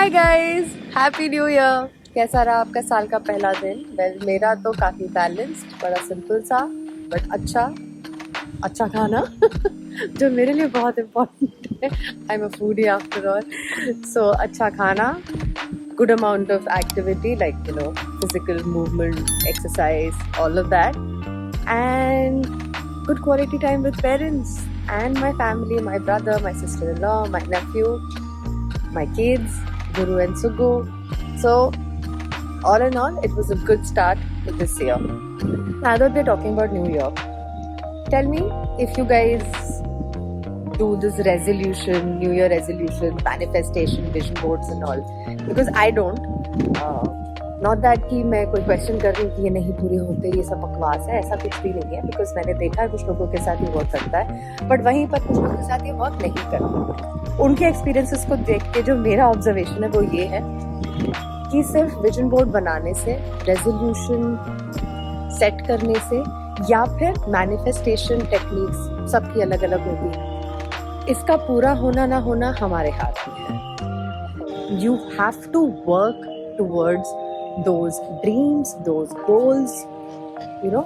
Hi guys, happy new year. कैसा रहा आपका साल का पहला दिन? वेल, मेरा तो काफ़ी बैलेंस्ड, बड़ा सिंपल सा बट अच्छा खाना जो मेरे लिए बहुत इम्पोर्टेंट है। I am a foodie after all. So अच्छा खाना, good amount of activity like physical movement, exercise, all of that, and good quality time with parents and my family, my brother, my sister-in-law, my nephew, my kids, Guru and Sugu. So all in all, it was a good start with this year. Now that we're talking about New Year, tell me if you guys do this resolution, New Year resolution, manifestation, vision boards and all, because I don't. Not that कि मैं कोई question कर रही हूँ कि ये नहीं पूरे होते, ये सब बकवास है, ऐसा कुछ भी नहीं है। बिकॉज मैंने देखा है कुछ लोगों के साथ ये वर्क करता है, बट वहीं पर कुछ लोगों के साथ ये वर्क नहीं करता। उनके एक्सपीरियंसेस को देख के जो मेरा ऑब्जर्वेशन है वो ये है कि सिर्फ विजन बोर्ड बनाने से, रेजोल्यूशन सेट करने से, या फिर मैनिफेस्टेशन टेक्निक्स सबकी अलग अलग होती है, इसका पूरा होना ना होना हमारे हाथ में है। You have to work towards those dreams, those goals,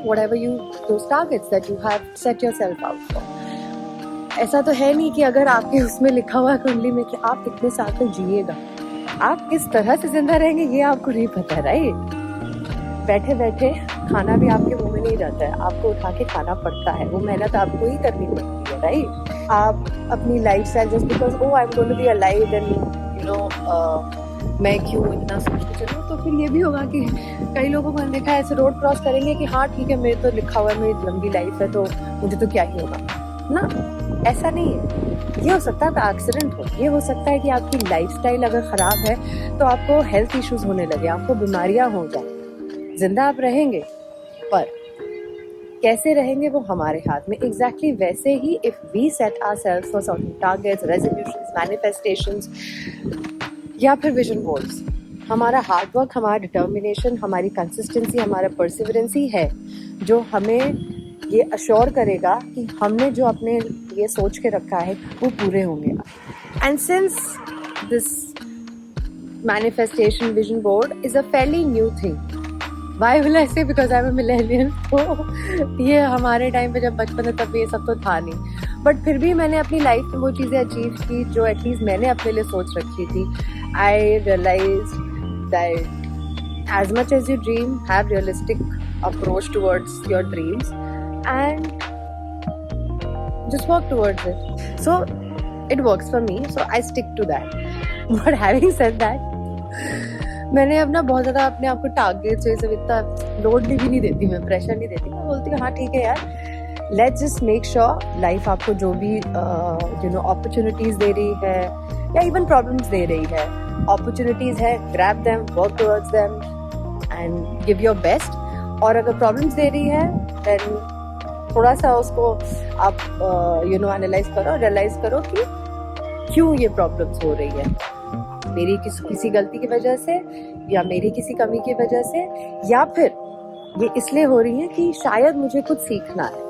whatever those targets that you have set yourself out for. ऐसा तो है नहीं कि अगर आपके उसमें लिखा हुआ है कुंडली में कि आप कितने साल तक जिएगा, आप किस तरह से जिंदा रहेंगे ये आपको नहीं पता, राइट? बैठे बैठे खाना भी आपके मुंह में नहीं रहता है, आपको उठा के खाना पड़ता है, वो मेहनत आपको ही करनी पड़ती है, राइट? आप अपनी lifestyle just because I am going to be alive and मैं क्यों इतना सोच के चलूँ, तो फिर ये भी होगा कि कई लोगों को देखा है ऐसे रोड क्रॉस करेंगे कि हाँ ठीक है, मेरे तो लिखा हुआ है, मेरी लंबी लाइफ है, तो मुझे तो क्या ही होगा ना। ऐसा नहीं है। ये हो सकता है कि एक्सीडेंट हो, ये हो सकता है कि आपकी लाइफस्टाइल अगर ख़राब है तो आपको हेल्थ इश्यूज होने लगे, आपको बीमारियाँ हो जाए। जिंदा आप रहेंगे, पर कैसे रहेंगे वो हमारे हाथ में। एग्जैक्टली वैसे ही if we set ourselves for certain targets, resolutions, manifestations या फिर विजन बोर्ड्स, हमारा हार्डवर्क, हमारा डिटर्मिनेशन, हमारी कंसिस्टेंसी, हमारा परसिवरेंसी है जो हमें ये अश्योर करेगा कि हमने जो अपने लिए सोच के रखा है वो पूरे होंगे। And since this manifestation vision board is a fairly new thing, why will I say, because I am a millennial, तो ये हमारे टाइम पे जब बचपन में तब ये सब तो था नहीं, बट फिर भी मैंने अपनी लाइफ में वो चीज़ें अचीव की जो एटलीस्ट मैंने अपने लिए सोच रखी थी। I realized that as much as you dream, have realistic approach towards your dreams and just work towards it. So it works for me, so I stick to that. But having said that, मैंने अपना बहुत ज़्यादा अपने आप को targets ये सब इतना लोड भी नहीं देती, मैं प्रेशर नहीं देती, मैं बोलती हूँ हाँ ठीक है यार, let's just make sure life आपको जो भी अपॉर्चुनिटीज़ दे रही है या इवन प्रॉब्लम्स दे रही है, अपॉर्चुनिटीज़ है, grab them, work towards them and give your best. और अगर प्रॉब्लम्स दे रही है देन थोड़ा सा उसको आप एनालाइज करो, रियलाइज करो कि क्यों ये प्रॉब्लम्स हो रही है, मेरी किसी गलती की वजह से या मेरी किसी कमी की वजह से, या फिर ये इसलिए हो रही है कि शायद मुझे कुछ सीखना है।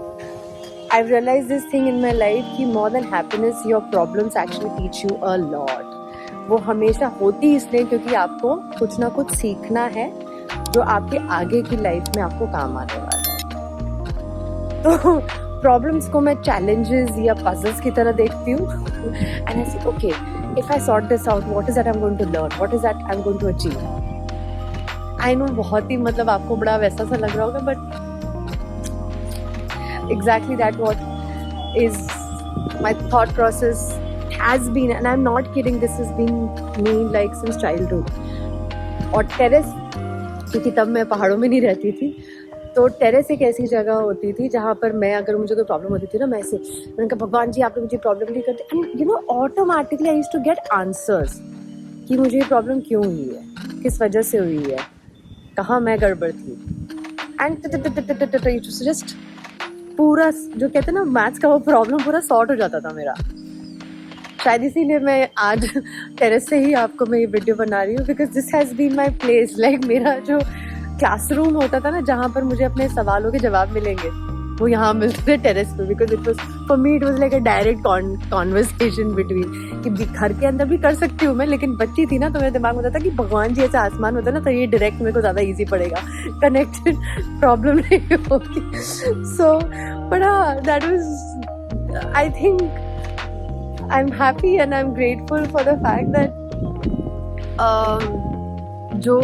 I've realized this thing in my life कि more than happiness, your problems actually teach you a lot. वो हमेशा होती इसलिए क्योंकि आपको कुछ ना कुछ सीखना है जो आपके आगे की लाइफ में आपको काम आने वाला है। तो प्रॉब्लम्स को मैं चैलेंजेस या पजल्स की तरह देखती हूँ and I say okay, if I sort this out, what is that I am going to learn, what is that I am going to achieve. I know बहुत ही मतलब आपको बड़ा वैसा सा लग रहा होगा, but exactly that what is my thought process has been, and I'm not kidding, this has been me like since childhood. और टेरेस, क्योंकि तब मैं पहाड़ों में नहीं रहती थी, तो टेरेस एक ऐसी जगह होती थी जहाँ पर मैं, अगर मुझे कोई प्रॉब्लम होती थी ना, मैंने कहा भगवान जी आपने मुझे प्रॉब्लम नहीं करते, and automatically I used to get answers कि मुझे ये प्रॉब्लम क्यों हुई है, किस वजह से हुई है, कहाँ मैं गड़बड़ थी, एंड जस्ट पूरा जो कहते हैं ना मैथ्स का वो प्रॉब्लम पूरा सॉर्ट हो जाता था मेरा। शायद इसीलिए मैं आज टेरेस से ही आपको मैं ये वीडियो बना रही हूँ, because this has been my place, like मेरा जो क्लासरूम होता था ना, जहाँ पर मुझे अपने सवालों के जवाब मिलेंगे, वो यहाँ मिलते थे टेरेस पे, because it was for me it was like a direct conversation between कि घर के अंदर भी कर सकती हूँ मैं, लेकिन बच्ची थी ना तो मेरे दिमाग में होता था कि भगवान जी ऐसा आसमान होता ना तो ये डायरेक्ट मेरे को ज़्यादा ईजी पड़ेगा, कनेक्टेड प्रॉब्लम नहीं होगी. So but that was I think I am happy and I am grateful for the fact that जो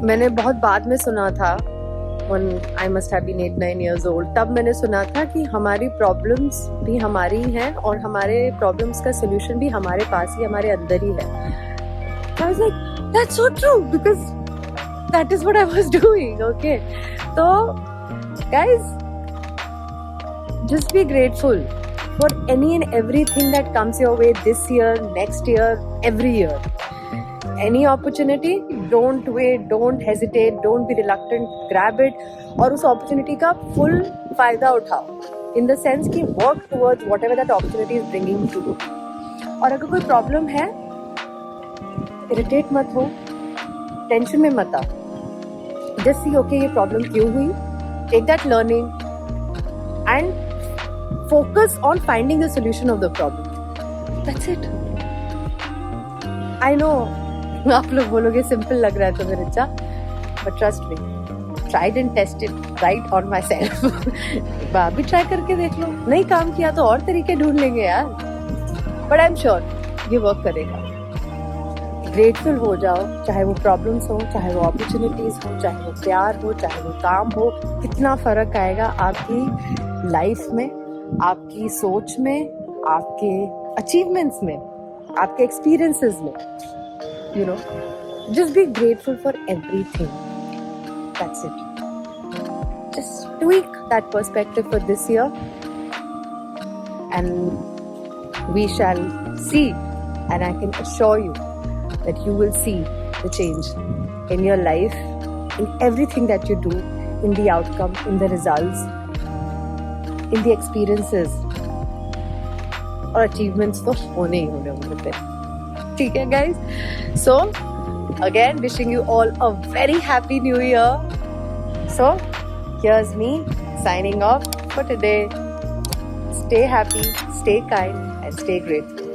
मैंने बहुत बाद में सुना था, when I must have been 8-9 years old, तब मैंने सुना था कि हमारी प्रॉब्लम्स भी हमारी हैं और हमारे प्रॉब्लम्स का सोल्यूशन भी हमारे पास ही, हमारे अंदर ही है. I was like, that's so true because that is what I was doing. Okay, so guys, just be grateful for any and everything that comes your way this year, next year, every year. Any opportunity, don't wait, don't hesitate, don't be reluctant, grab it और उस opportunity का full फायदा उठाओ, in the sense कि work towards whatever that opportunity is bringing to you. और अगर कोई problem है, irritate मत हो, tension में मत आओ, just see okay ये problem क्यों हुई, take that learning and focus on finding the solution of the problem. That's it. I know आप लोग बोलोगे सिंपल लग रहा है तुम्हें Richa, but trust me, tried and tested right on my self. आप भी ट्राई करके देख लो, नहीं काम किया तो और तरीके ढूंढ लेंगे यार, बट आई एम श्योर ये वर्क करेगा. ग्रेटफुल हो जाओ, चाहे वो प्रॉब्लम्स हो, चाहे वो अपॉर्चुनिटीज हो, चाहे वो प्यार हो, चाहे वो काम हो. कितना फर्क आएगा आपकी लाइफ में, आपकी सोच में, आपके अचीवमेंट्स में, आपके एक्सपीरियंसेस में. You know, just be grateful for everything. That's it. Just tweak that perspective for this year and we shall see, and I can assure you that you will see the change in your life, in everything that you do, in the outcome, in the results, in the experiences और achievements तो होने ही होने होते हैं. ठीक है guys, so again wishing you all a very happy new year. So here's me signing off for today. Stay happy, stay kind and stay grateful.